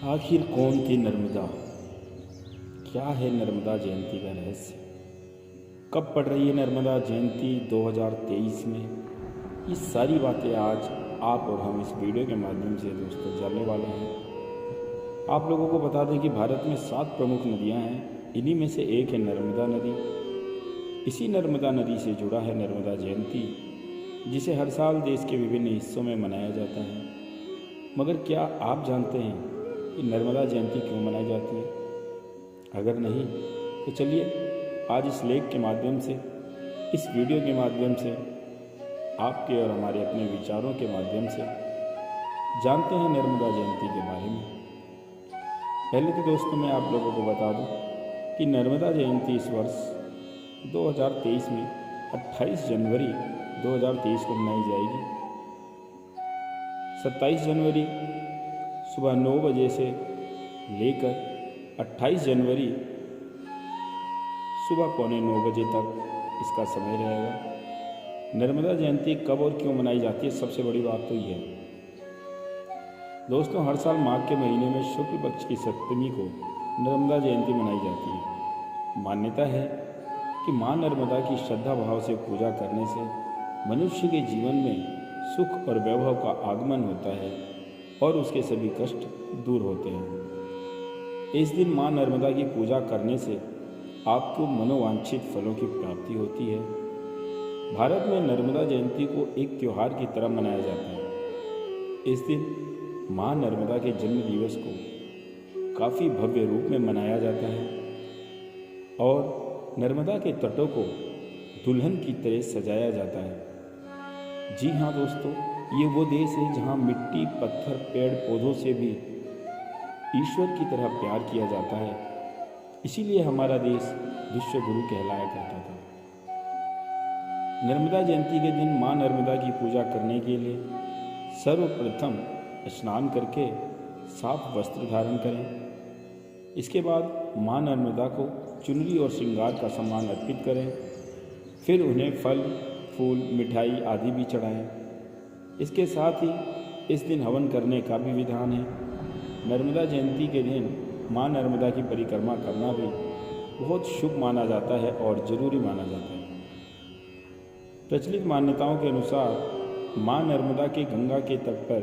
आखिर कौन थी नर्मदा? क्या है नर्मदा जयंती का रहस्य? कब पड़ रही है नर्मदा जयंती 2023 में? ये सारी बातें आज आप और हम इस वीडियो के माध्यम से दोस्तों जानने वाले हैं। आप लोगों को बता दें कि भारत में 7 प्रमुख नदियां हैं। इन्हीं में से एक है नर्मदा नदी। इसी नर्मदा नदी से जुड़ा है नर्मदा जयंती, जिसे हर साल देश के विभिन्न हिस्सों में मनाया जाता है। मगर क्या आप जानते हैं कि नर्मदा जयंती क्यों मनाई जाती है? अगर नहीं तो चलिए आज इस लेख के माध्यम से, इस वीडियो के माध्यम से, आपके और हमारे अपने विचारों के माध्यम से जानते हैं नर्मदा जयंती के बारे में। पहले तो दोस्तों मैं आप लोगों को बता दूं कि नर्मदा जयंती इस वर्ष 2023 में 28 जनवरी 2023 को मनाई जाएगी। 27 जनवरी सुबह 9 बजे से लेकर 28 जनवरी सुबह 8:45 बजे तक इसका समय रहेगा। नर्मदा जयंती कब और क्यों मनाई जाती है, सबसे बड़ी बात तो ये है दोस्तों, हर साल माघ के महीने में शुक्ल पक्ष की सप्तमी को नर्मदा जयंती मनाई जाती है। मान्यता है कि माँ नर्मदा की श्रद्धा भाव से पूजा करने से मनुष्य के जीवन में सुख और वैभव का आगमन होता है और उसके सभी कष्ट दूर होते हैं। इस दिन माँ नर्मदा की पूजा करने से आपको मनोवांछित फलों की प्राप्ति होती है। भारत में नर्मदा जयंती को एक त्योहार की तरह मनाया जाता है। इस दिन माँ नर्मदा के जन्म दिवस को काफ़ी भव्य रूप में मनाया जाता है और नर्मदा के तटों को दुल्हन की तरह सजाया जाता है। जी हाँ दोस्तों, ये वो देश है जहाँ मिट्टी, पत्थर, पेड़ पौधों से भी ईश्वर की तरह प्यार किया जाता है। इसीलिए हमारा देश विश्व गुरु कहलाया करता था। नर्मदा जयंती के दिन माँ नर्मदा की पूजा करने के लिए सर्वप्रथम स्नान करके साफ वस्त्र धारण करें। इसके बाद माँ नर्मदा को चुनरी और श्रृंगार का सामान अर्पित करें। फिर उन्हें फल, फूल, मिठाई आदि भी चढ़ाएं। इसके साथ ही इस दिन हवन करने का भी विधान है। नर्मदा जयंती के दिन माँ नर्मदा की परिक्रमा करना भी बहुत शुभ माना जाता है और ज़रूरी माना जाता है। प्रचलित मान्यताओं के अनुसार माँ नर्मदा के गंगा के तट पर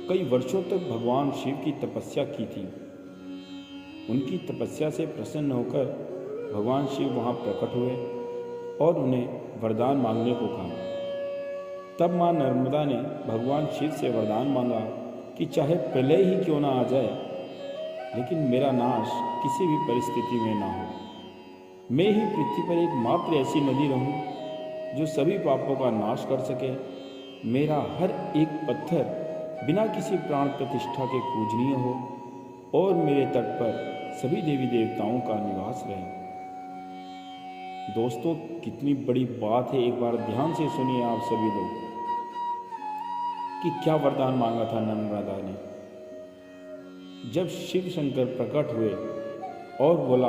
कई वर्षों तक भगवान शिव की तपस्या की थी। उनकी तपस्या से प्रसन्न होकर भगवान शिव वहाँ प्रकट हुए और उन्हें वरदान मांगने को कहा। तब माँ नर्मदा ने भगवान शिव से वरदान मांगा कि चाहे प्रलय ही क्यों ना आ जाए, लेकिन मेरा नाश किसी भी परिस्थिति में ना हो। मैं ही पृथ्वी पर एकमात्र ऐसी नदी रहूं जो सभी पापों का नाश कर सके। मेरा हर एक पत्थर बिना किसी प्राण प्रतिष्ठा के पूजनीय हो और मेरे तट पर सभी देवी देवताओं का निवास रहे। दोस्तों, कितनी बड़ी बात है, एक बार ध्यान से सुनिए आप सभी लोग कि क्या वरदान मांगा था नर्मदा ने। जब शिव शंकर प्रकट हुए और बोला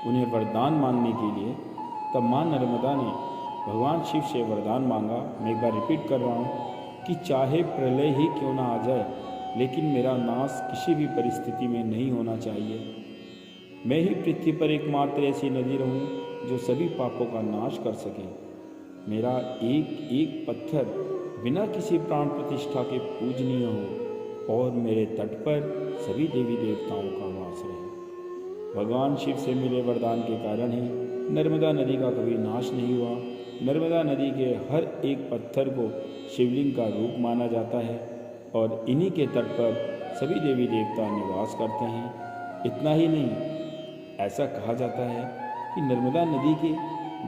उन्हें वरदान मांगने के लिए, तब माँ नर्मदा ने भगवान शिव से वरदान मांगा। मैं एक बार रिपीट कर रहा हूँ कि चाहे प्रलय ही क्यों ना आ जाए, लेकिन मेरा नाश किसी भी परिस्थिति में नहीं होना चाहिए। मैं ही पृथ्वी पर एकमात्र ऐसी नदी रहूं जो सभी पापों का नाश कर सके। मेरा एक एक पत्थर बिना किसी प्राण प्रतिष्ठा के पूजनीय हो और मेरे तट पर सभी देवी देवताओं का वास रहे। भगवान शिव से मिले वरदान के कारण ही नर्मदा नदी का कभी नाश नहीं हुआ। नर्मदा नदी के हर एक पत्थर को शिवलिंग का रूप माना जाता है और इन्हीं के तट पर सभी देवी देवता निवास करते हैं। इतना ही नहीं, ऐसा कहा जाता है कि नर्मदा नदी के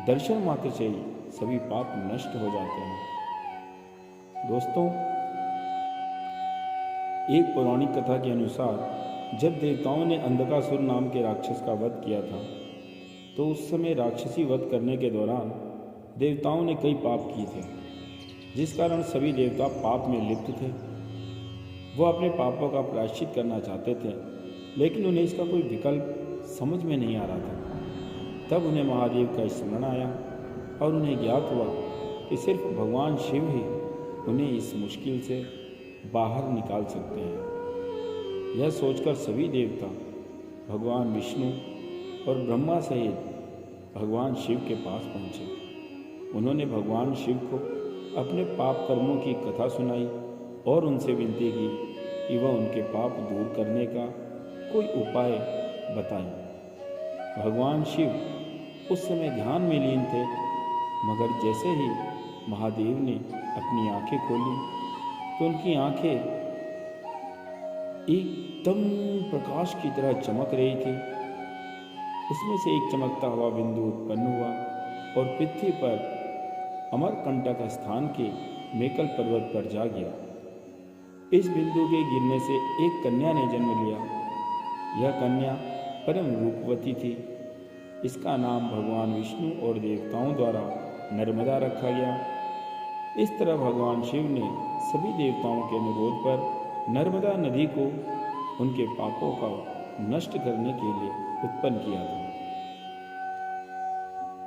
दर्शन मात्र से ही सभी पाप नष्ट हो जाते हैं। दोस्तों, एक पौराणिक कथा के अनुसार जब देवताओं ने अंधकासुर नाम के राक्षस का वध किया था, तो उस समय राक्षसी वध करने के दौरान देवताओं ने कई पाप किए थे, जिस कारण सभी देवता पाप में लिप्त थे। वो अपने पापों का प्रायश्चित करना चाहते थे, लेकिन उन्हें इसका कोई विकल्प समझ में नहीं आ रहा था। तब उन्हें महादेव का स्मरण आया और उन्हें ज्ञात हुआ कि सिर्फ भगवान शिव ही उन्हें इस मुश्किल से बाहर निकाल सकते हैं। यह सोचकर सभी देवता भगवान विष्णु और ब्रह्मा सहित भगवान शिव के पास पहुँचे। उन्होंने भगवान शिव को अपने पाप कर्मों की कथा सुनाई और उनसे विनती की कि वह उनके पाप दूर करने का कोई उपाय बताएं। भगवान शिव उस समय ध्यान में लीन थे, मगर जैसे ही महादेव ने अपनी आंखें खोली तो उनकी आंखें एकदम प्रकाश की तरह चमक रही थी। उसमें से एक चमकता हुआ बिंदु उत्पन्न हुआ और पृथ्वी पर अमरकंटक स्थान के मेकल पर्वत पर जा गिरा। इस बिंदु के गिरने से एक कन्या ने जन्म लिया। यह कन्या परम रूपवती थी। इसका नाम भगवान विष्णु और देवताओं द्वारा नर्मदा रखा गया। इस तरह भगवान शिव ने सभी देवताओं के अनुरोध पर नर्मदा नदी को उनके पापों का नष्ट करने के लिए उत्पन्न किया था।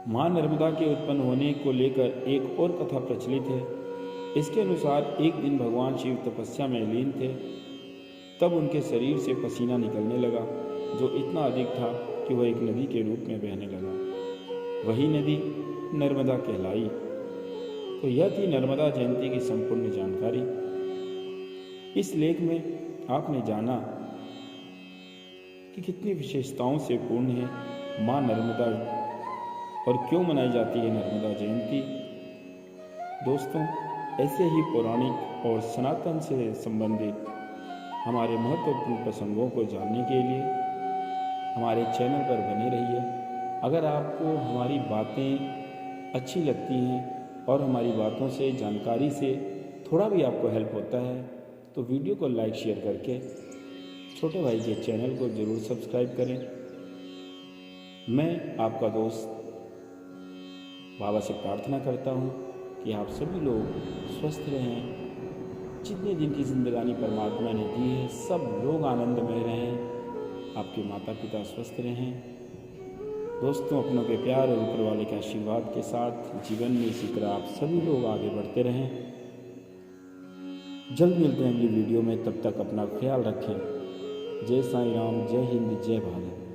मां नर्मदा के उत्पन्न होने को लेकर एक और कथा प्रचलित है। इसके अनुसार एक दिन भगवान शिव तपस्या में लीन थे, तब उनके शरीर से पसीना निकलने लगा, जो इतना अधिक था कि वह एक नदी के रूप में बहने लगा। वही नदी नर्मदा कहलाई। तो यह थी नर्मदा जयंती की संपूर्ण जानकारी। इस लेख में आपने जाना कि कितनी विशेषताओं से पूर्ण है मां नर्मदा और क्यों मनाई जाती है नर्मदा जयंती। दोस्तों, ऐसे ही पौराणिक और सनातन से संबंधित हमारे महत्वपूर्ण प्रसंगों को जानने के लिए हमारे चैनल पर बने रहिए। अगर आपको हमारी बातें अच्छी लगती हैं और हमारी बातों से, जानकारी से थोड़ा भी आपको हेल्प होता है तो वीडियो को लाइक शेयर करके छोटे भाई के चैनल को ज़रूर सब्सक्राइब करें। मैं आपका दोस्त बाबा से प्रार्थना करता हूँ कि आप सभी लोग स्वस्थ रहें। जितने दिन की जिंदगानी परमात्मा ने दी है, सब लोग आनंदमय रहें। आपके माता पिता स्वस्थ रहें। दोस्तों, अपनों के प्यार और ऊपर वाले के आशीर्वाद के साथ जीवन में इसी तरह आप सभी लोग आगे बढ़ते रहें। जल्द मिलते हैं अगली वीडियो में। तब तक अपना ख्याल रखें। जय साईं राम, जय हिंद, जय भारत।